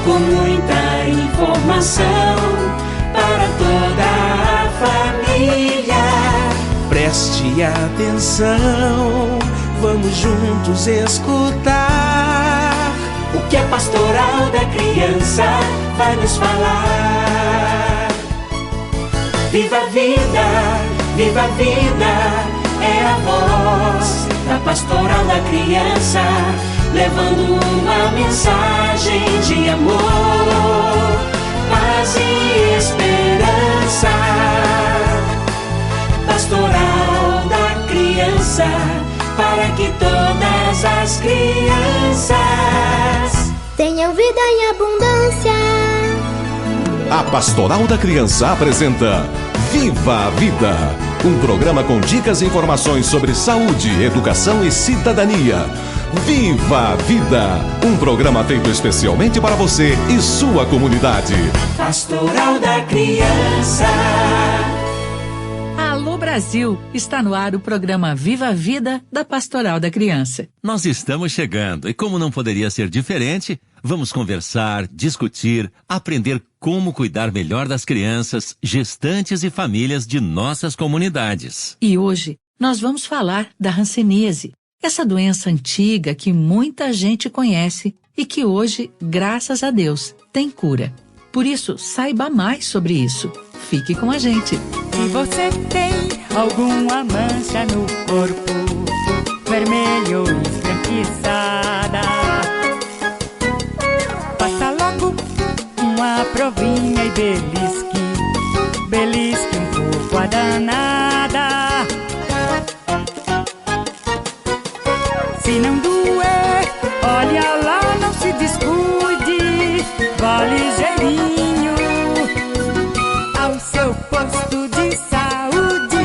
com muita informação para toda a família. Preste atenção, vamos juntos escutar o que a Pastoral da Criança vai nos falar. Viva a vida, é a voz da Pastoral da Criança, levando uma mensagem de amor, paz e esperança. Pastoral da Criança, para que todas as crianças tenham vida em abundância. A Pastoral da Criança apresenta Viva a Vida, um programa com dicas e informações sobre saúde, educação e cidadania. Viva a Vida, um programa feito especialmente para você e sua comunidade. Pastoral da Criança. Alô Brasil, está no ar o programa Viva a Vida da Pastoral da Criança. Nós estamos chegando e, como não poderia ser diferente, vamos conversar, discutir, aprender como cuidar melhor das crianças, gestantes e famílias de nossas comunidades. E hoje nós vamos falar da hanseníase, essa doença antiga que muita gente conhece e que hoje, graças a Deus, tem cura. Por isso, saiba mais sobre isso. Fique com a gente. Se você tem alguma mancha no corpo, vermelho esbranquiçada, passa logo uma provinha e belisque um pouco a danada. Se não doer, olha lá, não se descuide, vá ligeirinho ao seu posto de saúde.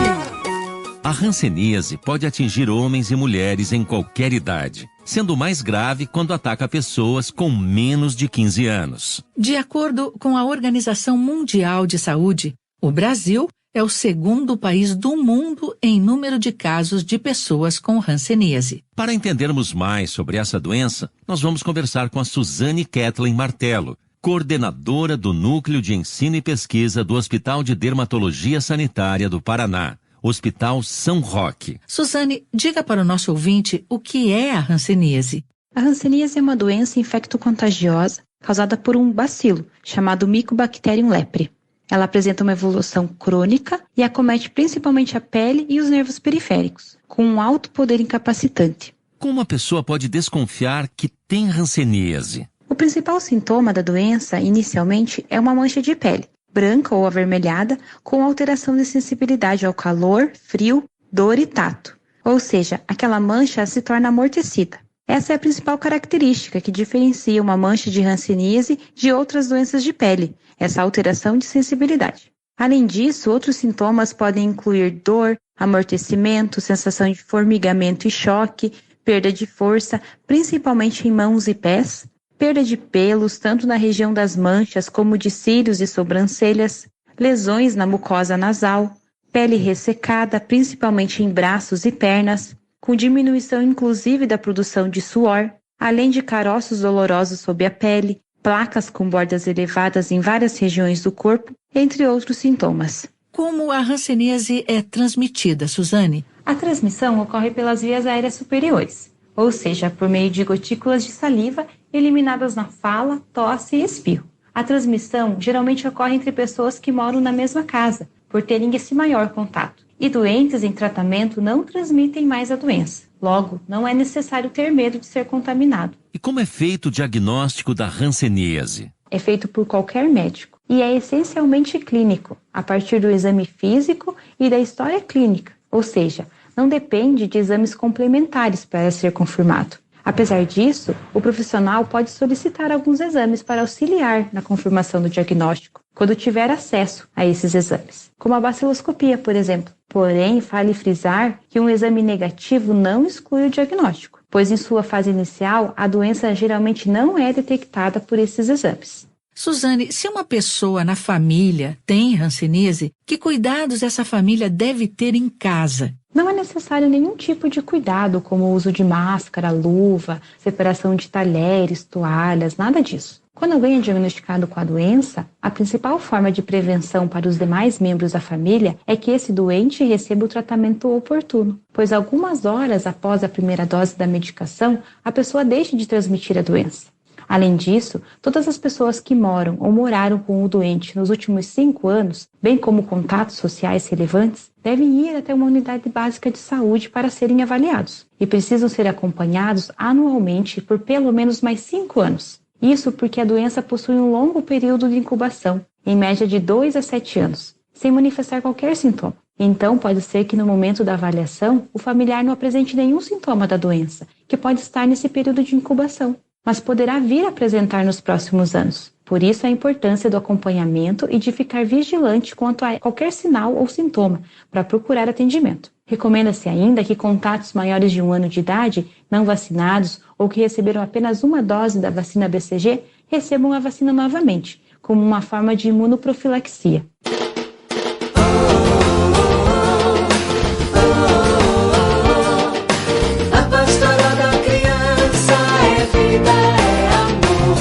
A hanseníase pode atingir homens e mulheres em qualquer idade, sendo mais grave quando ataca pessoas com menos de 15 anos. De acordo com a Organização Mundial de Saúde, o Brasil é o segundo país do mundo em número de casos de pessoas com hanseníase. Para entendermos mais sobre essa doença, nós vamos conversar com a Suzane Kathleen Martello, coordenadora do Núcleo de Ensino e Pesquisa do Hospital de Dermatologia Sanitária do Paraná, Hospital São Roque. Suzane, diga para o nosso ouvinte o que é a hanseníase. A hanseníase é uma doença infecto-contagiosa causada por um bacilo chamado Mycobacterium leprae. Ela apresenta uma evolução crônica e acomete principalmente a pele e os nervos periféricos, com um alto poder incapacitante. Como a pessoa pode desconfiar que tem hanseníase? O principal sintoma da doença, inicialmente, é uma mancha de pele, branca ou avermelhada, com alteração de sensibilidade ao calor, frio, dor e tato. Ou seja, aquela mancha se torna amortecida. Essa é a principal característica que diferencia uma mancha de hanseníase de outras doenças de pele, essa alteração de sensibilidade. Além disso, outros sintomas podem incluir dor, amortecimento, sensação de formigamento e choque, perda de força, principalmente em mãos e pés, perda de pelos, tanto na região das manchas como de cílios e sobrancelhas, lesões na mucosa nasal, pele ressecada, principalmente em braços e pernas, com diminuição inclusive da produção de suor, além de caroços dolorosos sob a pele, placas com bordas elevadas em várias regiões do corpo, entre outros sintomas. Como a hanseníase é transmitida, Suzane? A transmissão ocorre pelas vias aéreas superiores, ou seja, por meio de gotículas de saliva eliminadas na fala, tosse e espirro. A transmissão geralmente ocorre entre pessoas que moram na mesma casa, por terem esse maior contato. E doentes em tratamento não transmitem mais a doença. Logo, não é necessário ter medo de ser contaminado. E como é feito o diagnóstico da hanseníase? É feito por qualquer médico e é essencialmente clínico, a partir do exame físico e da história clínica, ou seja, não depende de exames complementares para ser confirmado. Apesar disso, o profissional pode solicitar alguns exames para auxiliar na confirmação do diagnóstico, quando tiver acesso a esses exames, como a baciloscopia, por exemplo. Porém, vale frisar que um exame negativo não exclui o diagnóstico, pois em sua fase inicial, a doença geralmente não é detectada por esses exames. Suzane, se uma pessoa na família tem hanseníase, que cuidados essa família deve ter em casa? Não é necessário nenhum tipo de cuidado, como o uso de máscara, luva, separação de talheres, toalhas, nada disso. Quando alguém é diagnosticado com a doença, a principal forma de prevenção para os demais membros da família é que esse doente receba o tratamento oportuno, pois algumas horas após a primeira dose da medicação, a pessoa deixa de transmitir a doença. Além disso, todas as pessoas que moram ou moraram com o doente nos últimos 5 anos, bem como contatos sociais relevantes, devem ir até uma unidade básica de saúde para serem avaliados e precisam ser acompanhados anualmente por pelo menos mais 5 anos. Isso porque a doença possui um longo período de incubação, em média de 2 a 7 anos, sem manifestar qualquer sintoma. Então, pode ser que no momento da avaliação, o familiar não apresente nenhum sintoma da doença, que pode estar nesse período de incubação, mas poderá vir a apresentar nos próximos anos. Por isso, a importância do acompanhamento e de ficar vigilante quanto a qualquer sinal ou sintoma, para procurar atendimento. Recomenda-se ainda que contatos maiores de 1 ano de idade, não vacinados ou que receberam apenas uma dose da vacina BCG, recebam a vacina novamente, como uma forma de imunoprofilaxia. A Pastoral da Criança é vida, é amor.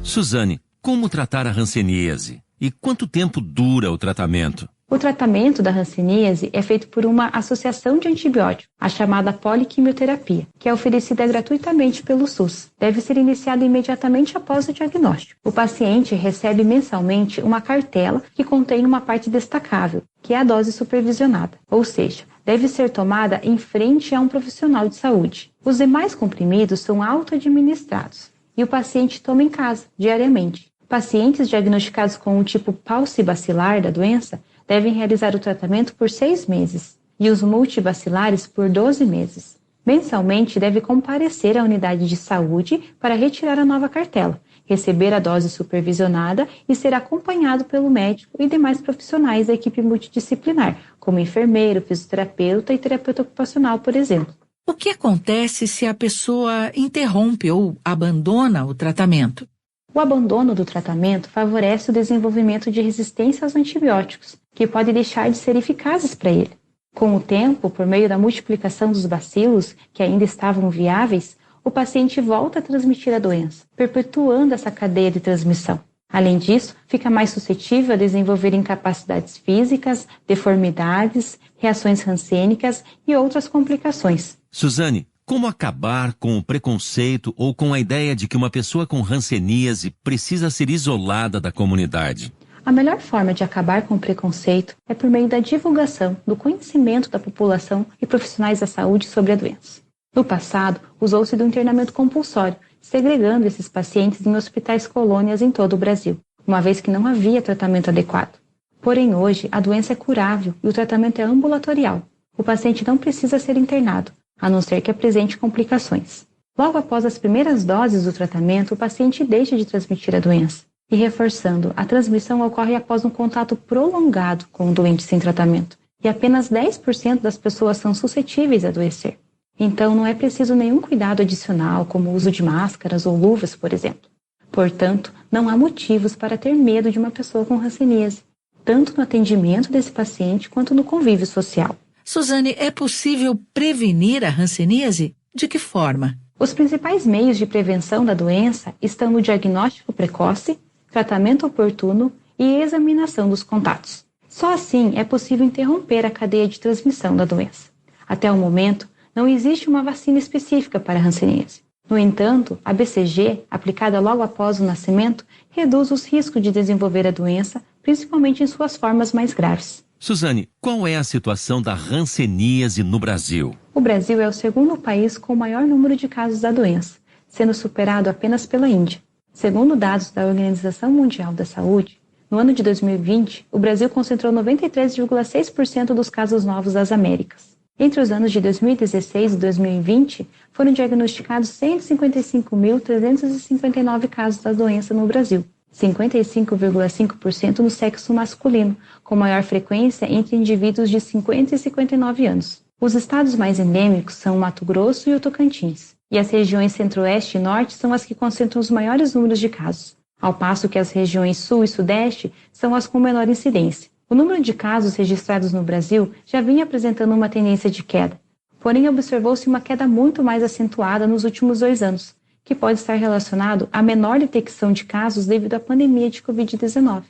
Suzane, como tratar a hanseníase? E quanto tempo dura o tratamento? O tratamento da hanseníase é feito por uma associação de antibióticos, a chamada poliquimioterapia, que é oferecida gratuitamente pelo SUS. Deve ser iniciada imediatamente após o diagnóstico. O paciente recebe mensalmente uma cartela que contém uma parte destacável, que é a dose supervisionada, ou seja, deve ser tomada em frente a um profissional de saúde. Os demais comprimidos são auto-administrados e o paciente toma em casa, diariamente. Pacientes diagnosticados com o tipo paucibacilar da doença devem realizar o tratamento por 6 meses e os multibacilares por 12 meses. Mensalmente deve comparecer à unidade de saúde para retirar a nova cartela, receber a dose supervisionada e ser acompanhado pelo médico e demais profissionais da equipe multidisciplinar, como enfermeiro, fisioterapeuta e terapeuta ocupacional, por exemplo. O que acontece se a pessoa interrompe ou abandona o tratamento? O abandono do tratamento favorece o desenvolvimento de resistência aos antibióticos, que podem deixar de ser eficazes para ele. Com o tempo, por meio da multiplicação dos bacilos, que ainda estavam viáveis, o paciente volta a transmitir a doença, perpetuando essa cadeia de transmissão. Além disso, fica mais suscetível a desenvolver incapacidades físicas, deformidades, reações rancênicas e outras complicações. Suzane, como acabar com o preconceito ou com a ideia de que uma pessoa com hanseníase precisa ser isolada da comunidade? A melhor forma de acabar com o preconceito é por meio da divulgação do conhecimento da população e profissionais da saúde sobre a doença. No passado, usou-se do internamento compulsório, segregando esses pacientes em hospitais colônias em todo o Brasil, uma vez que não havia tratamento adequado. Porém, hoje, a doença é curável e o tratamento é ambulatorial. O paciente não precisa ser internado, a não ser que apresente complicações. Logo após as primeiras doses do tratamento, o paciente deixa de transmitir a doença. E reforçando, a transmissão ocorre após um contato prolongado com o doente sem tratamento. E apenas 10% das pessoas são suscetíveis a adoecer. Então, não é preciso nenhum cuidado adicional, como o uso de máscaras ou luvas, por exemplo. Portanto, não há motivos para ter medo de uma pessoa com hanseníase, tanto no atendimento desse paciente quanto no convívio social. Suzane, é possível prevenir a hanseníase? De que forma? Os principais meios de prevenção da doença estão no diagnóstico precoce, tratamento oportuno e examinação dos contatos. Só assim é possível interromper a cadeia de transmissão da doença. Até o momento, não existe uma vacina específica para a hanseníase. No entanto, a BCG, aplicada logo após o nascimento, reduz os riscos de desenvolver a doença, principalmente em suas formas mais graves. Suzane, qual é a situação da hanseníase no Brasil? O Brasil é o segundo país com o maior número de casos da doença, sendo superado apenas pela Índia. Segundo dados da Organização Mundial da Saúde, no ano de 2020, o Brasil concentrou 93,6% dos casos novos das Américas. Entre os anos de 2016 e 2020, foram diagnosticados 155.359 casos da doença no Brasil, 55,5% no sexo masculino, com maior frequência entre indivíduos de 50 e 59 anos. Os estados mais endêmicos são o Mato Grosso e o Tocantins, e as regiões Centro-Oeste e Norte são as que concentram os maiores números de casos, ao passo que as regiões Sul e Sudeste são as com menor incidência. O número de casos registrados no Brasil já vinha apresentando uma tendência de queda, porém observou-se uma queda muito mais acentuada nos últimos 2 anos, que pode estar relacionado à menor detecção de casos devido à pandemia de Covid-19,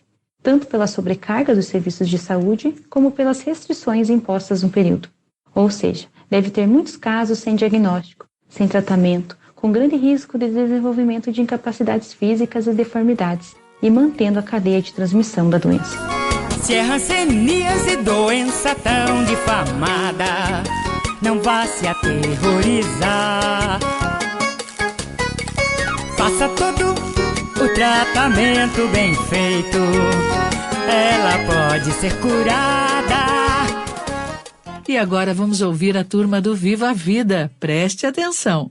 tanto pela sobrecarga dos serviços de saúde, como pelas restrições impostas no período. Ou seja, deve ter muitos casos sem diagnóstico, sem tratamento, com grande risco de desenvolvimento de incapacidades físicas e deformidades, e mantendo a cadeia de transmissão da doença. Se é hanseníase, doença tão difamada, não vá se aterrorizar. Faça todo o tratamento bem feito, ela pode ser curada. E agora vamos ouvir a turma do Viva a Vida. Preste atenção.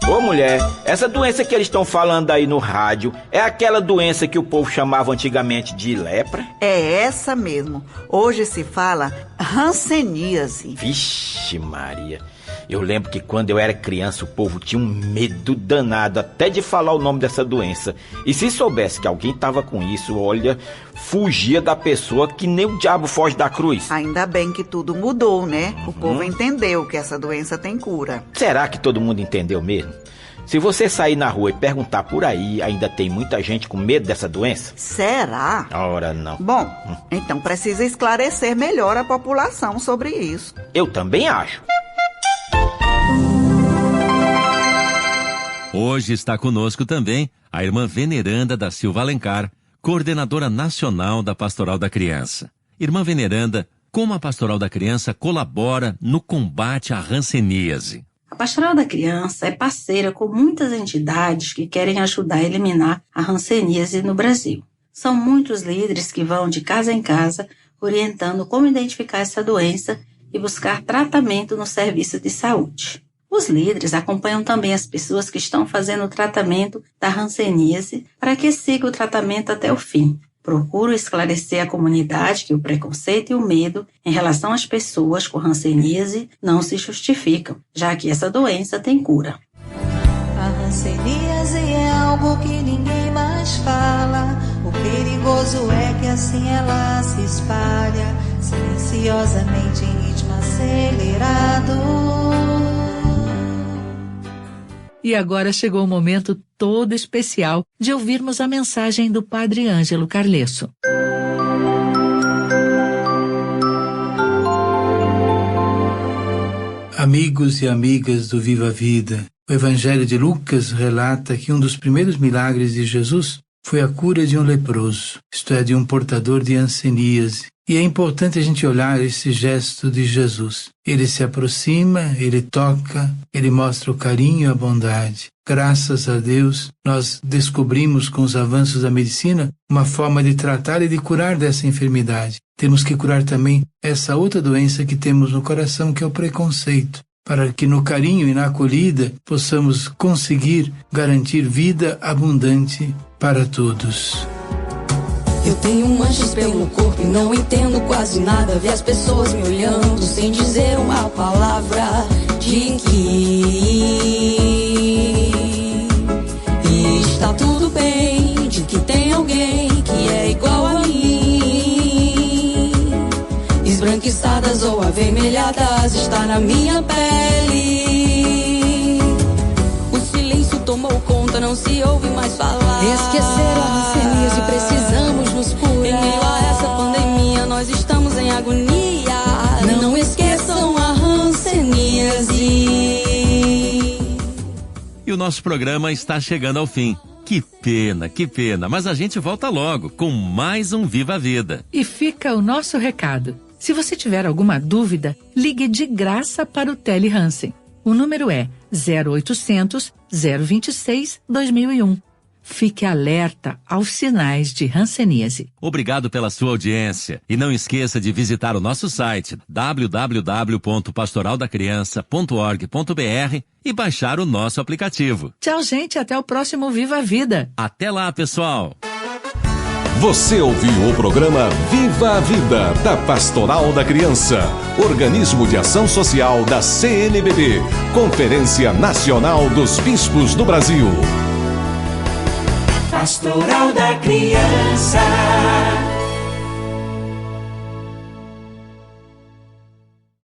Ô mulher, essa doença que eles estão falando aí no rádio é aquela doença que o povo chamava antigamente de lepra? É essa mesmo. Hoje se fala hanseníase. Vixe Maria, eu lembro que quando eu era criança o povo tinha um medo danado até de falar o nome dessa doença. E se soubesse que alguém tava com isso, olha, fugia da pessoa que nem o diabo foge da cruz. Ainda bem que tudo mudou, né? O povo entendeu que essa doença tem cura. Será que todo mundo entendeu mesmo? Se você sair na rua e perguntar por aí, ainda tem muita gente com medo dessa doença? Será? Ora não. Bom, então precisa esclarecer melhor a população sobre isso. Eu também acho. Hoje está conosco também a irmã Veneranda da Silva Alencar, coordenadora nacional da Pastoral da Criança. Irmã Veneranda, como a Pastoral da Criança colabora no combate à hanseníase? A Pastoral da Criança é parceira com muitas entidades que querem ajudar a eliminar a hanseníase no Brasil. São muitos líderes que vão de casa em casa orientando como identificar essa doença e buscar tratamento no serviço de saúde. Os líderes acompanham também as pessoas que estão fazendo o tratamento da hanseníase para que siga o tratamento até o fim. Procuro esclarecer a comunidade que o preconceito e o medo em relação às pessoas com hanseníase não se justificam, já que essa doença tem cura. A hanseníase é algo que ninguém mais fala. O perigoso é que assim ela se espalha, silenciosamente em ritmo acelerado. E agora chegou o momento todo especial de ouvirmos a mensagem do Padre Ângelo Carlesso. Amigos e amigas do Viva a Vida, o Evangelho de Lucas relata que um dos primeiros milagres de Jesus foi a cura de um leproso, isto é, de um portador de hanseníase. E é importante a gente olhar esse gesto de Jesus. Ele se aproxima, ele toca, ele mostra o carinho e a bondade. Graças a Deus, nós descobrimos com os avanços da medicina uma forma de tratar e de curar dessa enfermidade. Temos que curar também essa outra doença que temos no coração, que é o preconceito, para que no carinho e na acolhida possamos conseguir garantir vida abundante para todos. Eu tenho manchas pelo corpo e não entendo quase nada. Ver as pessoas me olhando sem dizer uma palavra de que está tudo bem, de que tem alguém que é igual a mim. Esbranquiçadas ou avermelhadas está na minha pele. O silêncio tomou conta, não se ouve mais falar. Esqueceram a hanseníase, precisamos nos curar. Em meio a essa pandemia nós estamos em agonia. Não esqueçam a hanseníase. E o nosso programa está chegando ao fim. Que pena, mas a gente volta logo com mais um Viva a Vida. E fica o nosso recado. Se você tiver alguma dúvida, ligue de graça para o Tele Hansen. O número é 0800 026 2001. Fique alerta aos sinais de hanseníase. Obrigado pela sua audiência e não esqueça de visitar o nosso site www.pastoraldacriança.org.br e baixar o nosso aplicativo. Tchau, gente, até o próximo Viva a Vida. Até lá, pessoal. Você ouviu o programa Viva a Vida, da Pastoral da Criança, organismo de ação social da CNBB, Conferência Nacional dos Bispos do Brasil. Pastoral da Criança.